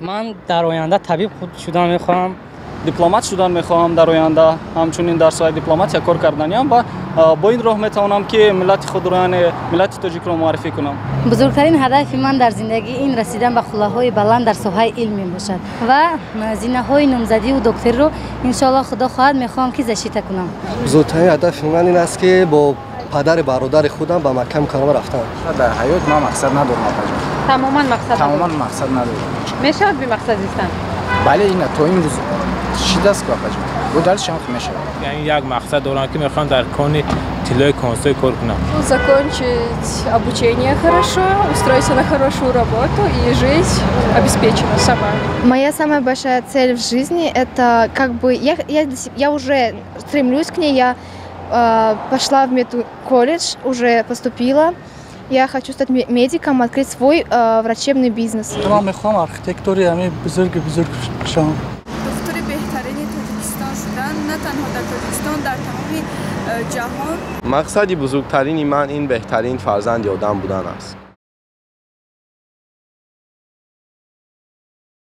من در آینده طبیب شدن میخواهم. دیپلمات شدن میخواهم در آینده. همچنین در سایه دیپلمات یا کار کردنیم و با این راه میتوانم که ملت خود رو ملت تاجیک رو معرفی کنم. بزرگترین هدف من در زندگی این رسیدن به قله‌های بلند در ساحه علمی باشد و زینه‌های نامزدی و دکتر رو ان شاء الله خدا خواهد میخوام که زشیته کنم. بزرگترین هدف من این است که با پدر برادر خودم به مکه مکرمه رفتم. در حیات ما مقصد ندارم آقا. تماما مقصد ندارم. میشه بی مقصد زیستن؟ بله این تو این روز چی دست که آقا جان. و دلش هم میشه. یعنی یک مقصد دارم که میخوام در کون طلای کنسوی کار کنم. Закончить обучение хорошо, устроиться на хорошую работу и жить обеспеченно сама. Моя самая большая цель в жизни это как бы я уже стремлюсь к ней. Я пошла в медколледж, уже поступила. Я хочу стать медиком, открыть свой врачебный бизнес. من میخوام آرکیتکتوری همه بزرگ شم. دکتر بهترین تاجیکستان شدن نه تنها در تاجیکستان در تمام جهان. مقصدی بزرگترین من این بهترین فرزند آدم بودن است.